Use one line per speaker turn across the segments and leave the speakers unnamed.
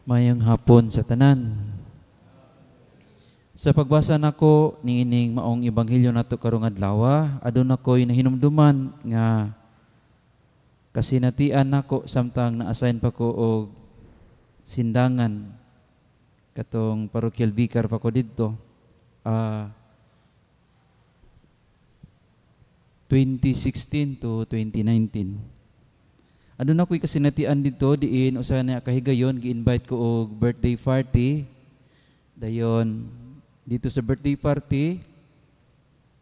Mayang hapon sa tanan. Sa pagbasa nako niining maong ebanghelyo nato karong adlaw, adun ako'y nahinumduman nga kasinatian nako samtang na-assign pa ko og sindangan katong parokyal vicar pa ko didto. 2016 to 2019. Adun ako'y kasinatian dito diin usa na kahigayon gi-invite ko og birthday party. Dayon dito sa birthday party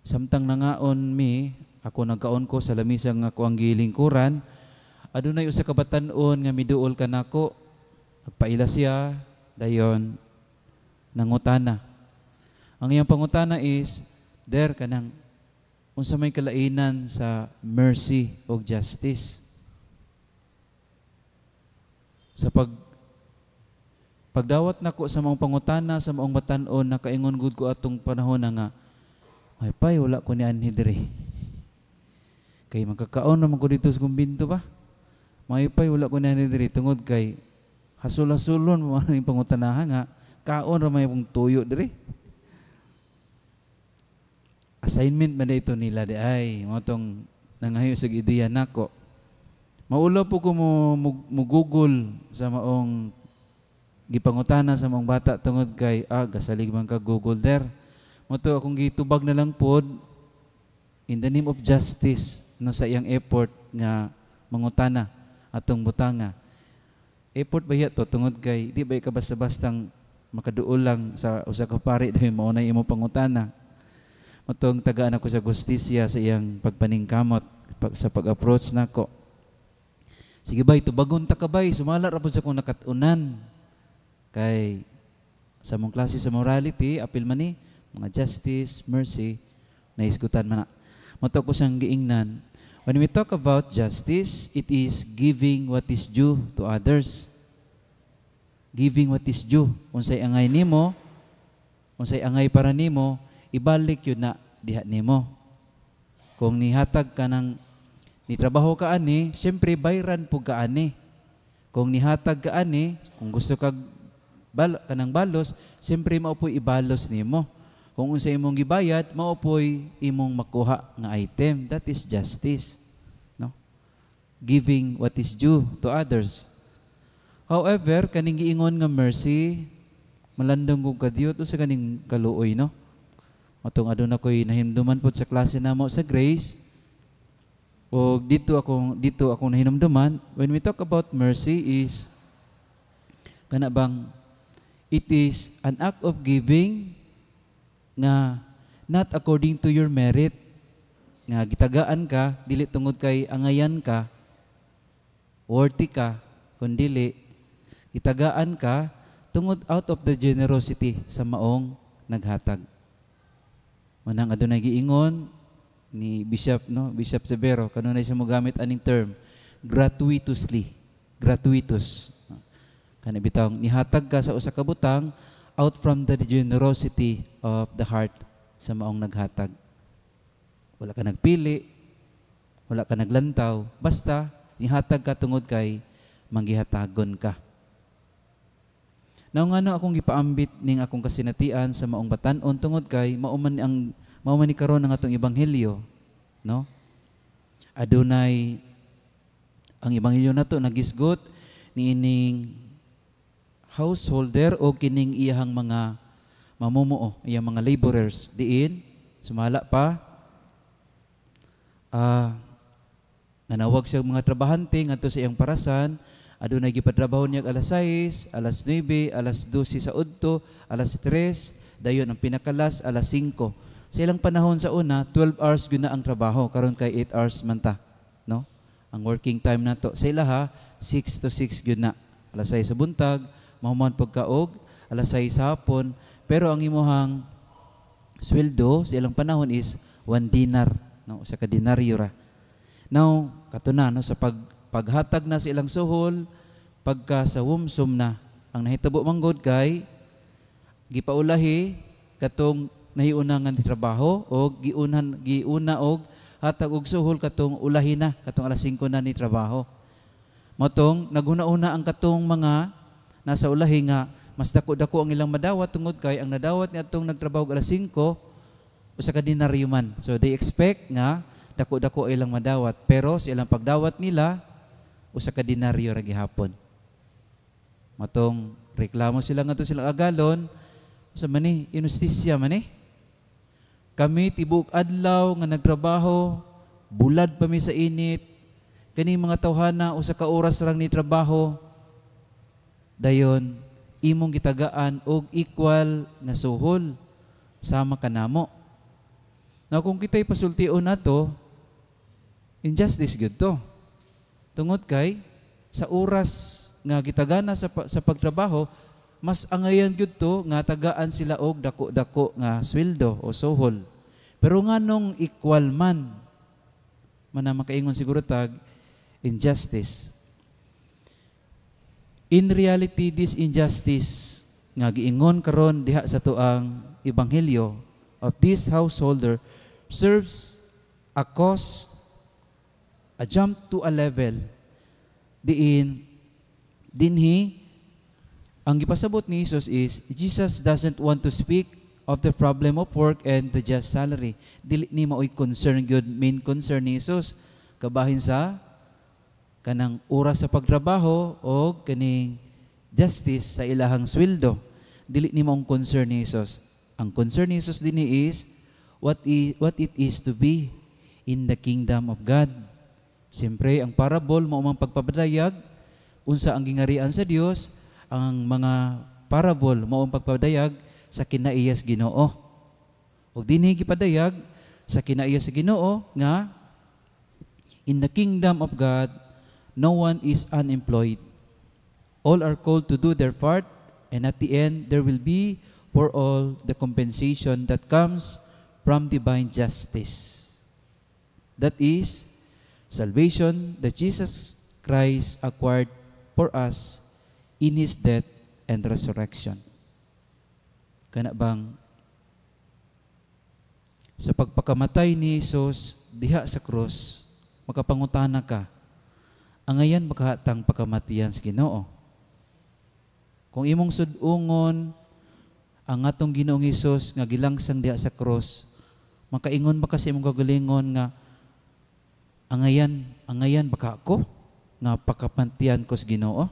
samtang nangaon mi ako nagkaon ko sa lamisang ako ang gilingkuran. Adunay usa ka batan-on nga miduol kanako. Nagpaila siya dayon nangutana. Ang iyang pangutana is, der kanang unsa may kalainan sa mercy o justice? Sa pagdawat nako sa mga pangutana sa maong batan-on, nakaingon gud ko atong panahon na nga, ay pay, wala ko ni anhi diri. Kay magkakaon naman ko dito sa kumbinto ba? May pay, wala ko ni anhi diri. Tungod kay hasul-hasulon mo ang pangutanahan nga, kaon ramay pong tuyo diri. Assignment man ito nila di ay, matong nangayo sa ideya nako. Maulaw po ko mo Google sa maong gipangutana sa maong bata tungod kay gasalig man ka Google der. Moto akong gitubag na lang pod in the name of justice no sa iyang effort nga mangutana atong butanga. Effort ba to tungod kay di ba ka basta-bastang makaduol lang sa usa ka pari dahil mao na imo pangutana. Motong tagaan ako sa justisya sa iyang pagpaningkamot sa pag-approach nako. Sige bay, tubagon ta ka bay, sumala ra pud sa kong nakatunan. Kay sa mong klase sa morality, apil man ni mga justice, mercy, naisgutan man na. Mato ko siyang giingnan. When we talk about justice, it is giving what is due to others. Giving what is due. Unsay angay nimo, unsay angay para nimo, ibalik yun na diha nimo. Kung nihatag ka ng nitrabaho ka ani, siyempre bayran po ka ani. Kung nihatag ka ani, kung gusto ka kanang balos, siyempre maupoy ibalos nimo. Kung unsa imong gibayad, maupoy imong makuha nga item. That is justice. No? Giving what is due to others. However, kaning giingon nga mercy, malandong kong kadiyot o sa kaning kaluoy, no? Matong adun ako'y nahimduman po sa klase namo sa Grace. O dito ako nahinumduman, when we talk about mercy is kana bang it is an act of giving nga not according to your merit, nga gitagaan ka dili tungod kay angayan ka, worthy ka, kundili gitagaan ka tungod out of the generosity sa maong naghatag. Manang adunay giingon ni Bishop Severo, kanunay siya mo gamit aning term, gratuitously, gratuitous. Kana bitaw nihatag ka sa usa ka butang out from the generosity of the heart sa maong naghatag. Wala ka nagpili, wala ka naglantaw, basta nihatag ka tungod kay manggihatagon ka. Now ngano akong gipaambit ning akong kasinatian sa maong batan-on tungod kay mao man ni karon ang atong ebanghelyo, no? Adunay ang ebanghelyo nato nagisgot niining householder o kining iyang mga mamumuo, iyang mga laborers diin sumala pa nanawag siya mga trabahante ngadto sa iyang parasan. Adunay gipatrabaho niya alas 6, alas 9, alas 12 sa udto, alas 3, dayon ang pinakalas alas 5. Sa ilang panahon sa una, 12 hours gyud na ang trabaho, karon kay 8 hours man ta, no? Ang working time nato sa ilaha 6 to 6 gyud na. Alas 6 sa buntag, mahuman pagkaog, alas 6 sa hapon, pero ang imuhang sweldo sa ilang panahon is 1 dinar, no? Usa ka dinaryo ra. Now, katuna no sa paghatag na sa ilang suhol, pagka sa wumsum na, ang nahitabo manggod kay gipaulahi katong nahiuna nga trabaho o giuna og hatag og suhol katong ulahi na katong alas 5 na ni trabaho. Motong naguna-una ang katong mga nasa ulahi nga mas dako-dako ang ilang madawat tungod kay ang nadawat niya atong nagtrabaho alas 5 usa ka denaryo man. So they expect nga dako-dako ilang madawat, pero sa ilang pagdawat nila usa ka denaryo ra gihapon. Matong reklamo sila ngadto sila agalon, sa mani inustisya man Kami tibok adlaw nga nagtrabaho, bulad pa mi sa init, kani mga tawhana usa ka oras lang ni trabaho. Dayon imong gitagaan og equal nga suhol sama kanamo. Na kung kita'y pasultion nato, injustice gyud to. Tungod kay sa oras nga gitagana sa pagtrabaho, mas angayan gyud to nga tagaan sila og dako-dako nga sweldo o suhol. Pero nganong equal man na makaingon siguro tag injustice. In reality, this injustice nga giingon karon diha sa tuang ebanghelyo of this householder serves a cause, a jump to a level dinhi ang gipasabot ni Jesus is Jesus doesn't want to speak of the problem of work and the just salary. Dili ni maoy concern gyud, main concern ni Jesus kabahin sa kanang oras sa pagtrabaho o kaning justice sa ilahang sweldo. Dili ni maong concern ni Jesus. Ang concern ni Jesus dinhi is what it is to be in the kingdom of God. Siyempre, ang parable mao mang pagpapadayag unsa ang gingarian sa Dios. Ang mga parable mao ang pagpapadayag sa kinaiyas Ginoo. Ug dinhi gipadayag sa kinaiyas sa Ginoo nga in the kingdom of God no one is unemployed. All are called to do their part, and at the end there will be for all the compensation that comes from divine justice. That is salvation that Jesus Christ acquired for us in His death and resurrection. Kana bang sa pagpakamatay ni Jesus diha sa krus, makapangutana ka, angayan makahatang pagkamatian sa Ginoo. Kung imong sudungon ang atong Ginoong Hesus nga gilangsang diha sa krus, makaingon ba kasi imong kagalingon nga angayan baka ako nga pagkamatian ko sa Ginoo?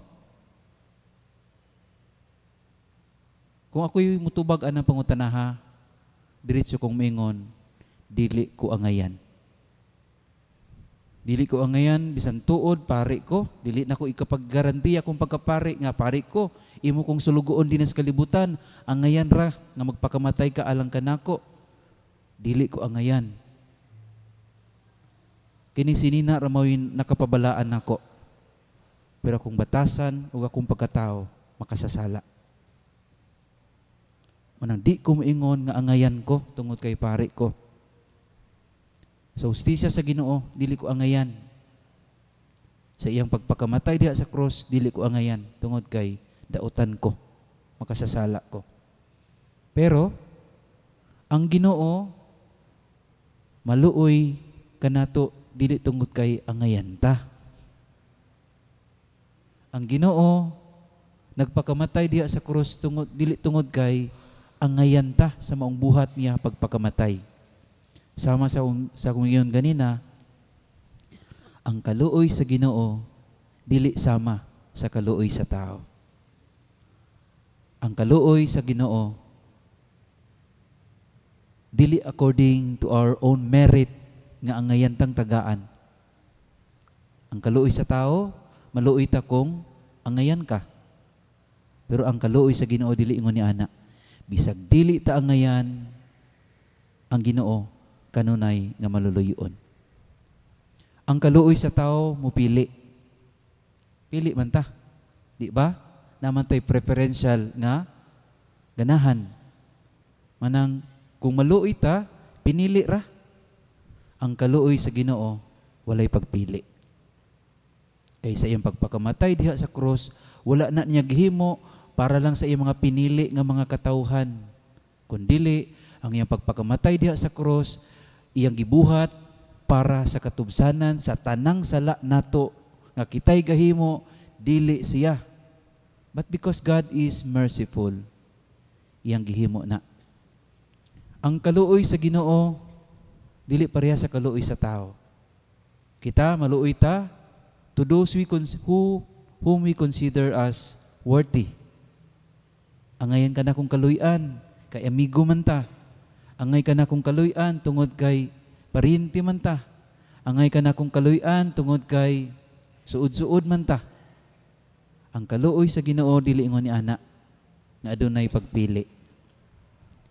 Kung ako'y mutubag anang pangutanaha, diretso kong mingon, dili ko angayan. Dili ko angayan, bisan tuod, pari ko. Dili na ko ikapaggarantiya kung pagkapari nga pari ko. Imo kong sulugoon din sa kalibutan, angayan ra, nga magpakamatay ka alang kanako. Dili ko angayan. Kining sinina ramawin nakapabalaan nako. Pero kung batasan o akong pagkatao, makasasala. Manang di ko maingon nga angayan ko tungod kay pari ko. Sa hustisya sa Ginoo, dili ko angayan. Sa iyang pagpakamatay diha sa cross, dili ko angayan tungod kay dautan ko, makasasala ko. Pero ang Ginoo maluoy kanato dili tungod kay angayan ta. Ang Ginoo nagpakamatay diha sa cross dili tungod kay angayan ta sa maong buhat niya pagpakamatay. Sama sa kung iyon ganina, ang kaluoy sa Ginoo dili sama sa kaluoy sa tao. Ang kaluoy sa Ginoo dili according to our own merit nga angayan tang tagaan. Ang kaluoy sa tao, maluoy ta kung angayan ka. Pero ang kaluoy sa Ginoo dili ingon ni ana. Bisag dili ta angayan, ang Ginoo kanunay nga maluluyon. Ang kaluoy sa tao mupili. Pili man ta. Di ba? Naman to'y preferential nga ganahan. Manang kung maluoy ta, pinili ra. Ang kaluoy sa Ginoo walay pagpili. Kay sa iyang pagpakamatay diha sa krus, wala na niya gihimo para lang sa iyang mga pinili nga mga katawhan. Kundili ang iyang pagpakamatay diha sa krus, iyang gibuhat para sa katubsanan sa tanang sala nato nga kitay gahimo, dili But because God is merciful, iyang gihimo na. Ang kaluoy sa Ginoo dili pareha sa kaluoy sa tao. Kita maluoy ta to those whom we consider as worthy. Angayan ka na kung kaluyan, kay amigo man ta. Angay ka na kung kaluyan, tungod kay parinti man ta. Angay ka na kung kaluyan, tungod kay suod-suod man ta. Ang kaluoy sa Ginoo dili ingon ni ana nga adunay pagpili.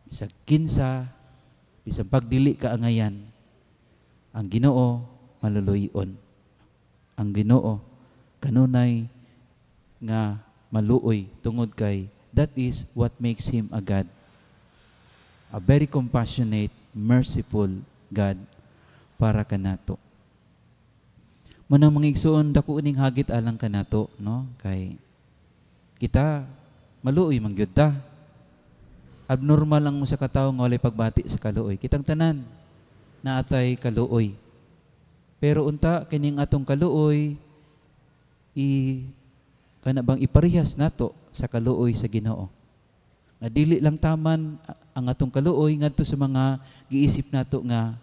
Bisag kinsa, bisag pagdili ka angayan, ang Ginoo maluluyon. Ang Ginoo kanunay nga maluoy tungod kay that is what makes him a God. A very compassionate, merciful God para kanato. Manang mga igsoon dako ning hagit alang kanato, no? Kay kita maluoy man gyud ta. Abnormal ang usa ka tawo nga walay pagbati sa kaluoy. Kitang tanan na atay kaluoy. Pero unta kining atong kaluoy kana bang iparehas nato sa kaluoy sa Ginoo. Nga dili lang taman ang atong kaluoy ngadto sa mga giisip nato nga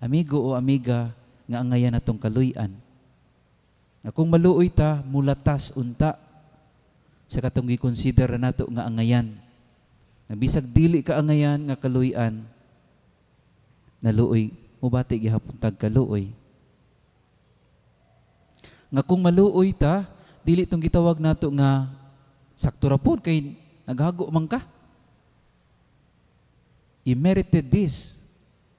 amigo o amiga nga angayan natong kaluy-an. Na kung maluoy ta, mulatas unta sa katong gi-consider nato nga angayan. Na bisag dili ka angayan nga kaluy-an, naluoy, mubati gihapon tag kaluoy. Nga kung maluoy ta, dili tong gitawag nato nga sakto ra pod kay naghago man ka. You merited this.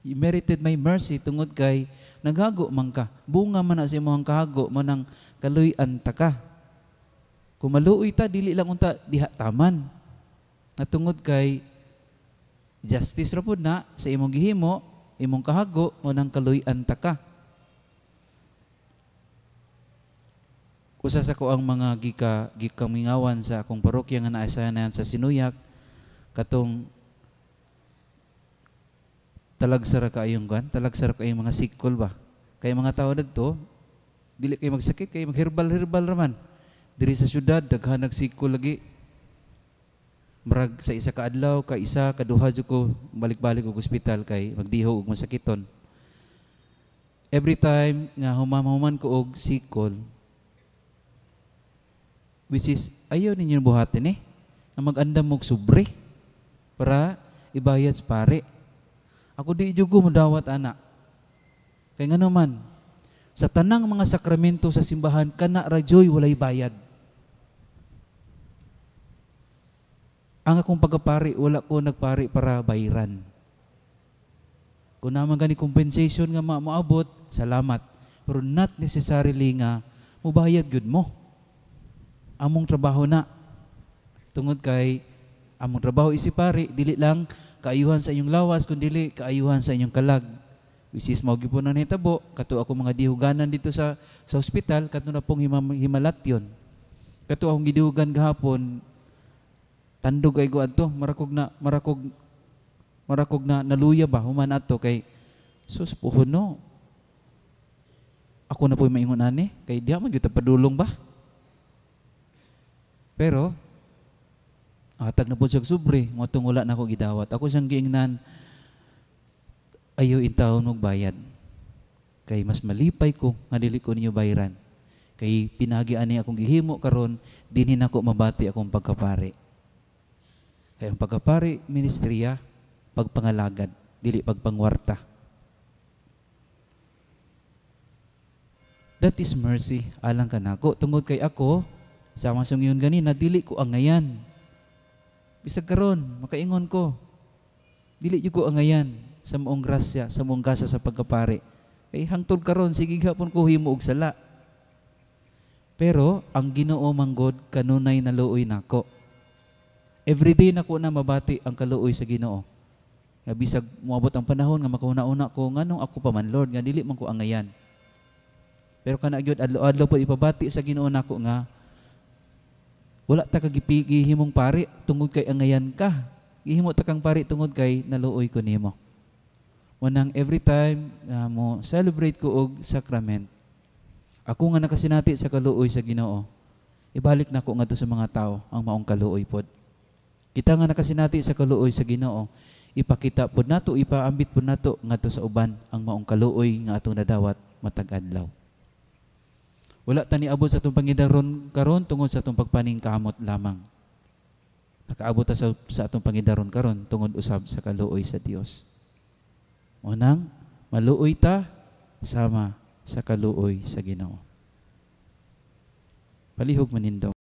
You merited my mercy tungod kay naghago man ka. Bunga man na sa imong kahago man ang kaluy-an ta ka. Kung maluoy ta, dili lang unta diha taman. Natungod kay justice ra pud na sa imong gihimo, imong kahago mo nang kaluy-an ta ka. Usa sa ko ang mga gikamingawan sa akong parokya nga naa sa Sinuyak katong talagsara kaayong talagsara kaayong mga sikol ba. Kay mga tao didto dili kay magsakit kay magherbal raman. Diri sa syudad daghan nagsikol lagi. Marag sa isa ka adlaw ka isa kaduha jud ko balik-balik og ospital kay magdiho og masakiton. Every time nga human ko og sikol, which is ayaw ninyo buhatin na mag-andam og sobre para ibayad sa pare. Ako di jugo modawat ana. Kay ngano man sa tanang mga sakramento sa simbahan kana ra joy walay bayad. Ang akong pagkapari wala ko nagpari para bayaran. Kung naman gani compensation nga maabot, salamat. Pero not necessarily nga mubayad gyud mo. Among trabaho na tungod kay among trabaho isipari dili lang kaayuhan sa inyong lawas kundi kaayuhan sa inyong kalag. Bisis mao gyud po na nahitabo kato ako mga dihuganan dito sa ospital kato na pong himalatyon. Kato akong gidihugan gahapon tandog ay go adto marakog na naluya ba human adto kay sus puhon no. Ako na po maingon ani kay diha man gyud ta padulong ba. Pero atag na po siya sobre, matong wala na ako gidawat. Ako siyang giingnan, ayaw intawon mong bayad. Kay mas malipay ko, nga dili ko ninyo bayaran. Kay pinagian niya akong gihimo karon, dinhin ako mabati akong pagkapari. Kay ang pagkapari, ministriya, pagpangalagad, dili pagpangwarta. That is mercy, alang ka nako. Tungod kay ako, sama sa ngayon ganina, dili ko angayan. Bisag karon makaingon ko. Dili jud ko angayan sa moong grasya, sa moong gasa sa pagkapari. Kay hangtod karon sige gapon ko himo og sala. Pero ang Ginoo manggod kanunay naluoy nako. Everyday nako na mabati ang kaluoy sa Ginoo. Nga bisag moabot ang panahon nga makauna-una ko nganong ako pa man Lord nga dili man ko angayan. Pero kana gyud adlaw-adlaw pud ipabati sa Ginoo nako nga wala ta kagihimong pari tungod kay angayan ka. Gihimo ta kang pari tungod kay naluoy ko nimo. Munang every time mo celebrate ko og sacrament. Ako nga nakasinati sa kaluoy sa Ginoo. ibalik nako ngadto sa mga tao ang maong kaluoy pod. Kita nga nakasinati sa kaluoy sa Ginoo, ipakita pod nato, ipaambit pod nato ngadto sa uban ang maong kaluoy nga atong nadawat matag adlaw. Wala ta niabot sa atong pangidaron karon tungod sa atong pagpaningkamot lamang. Nakaabot ta sa atong pangidaron karon tungod usab sa kaluoy sa Dios. Unang maluoy ta sama sa kaluoy sa Ginoo. Palihog manindo.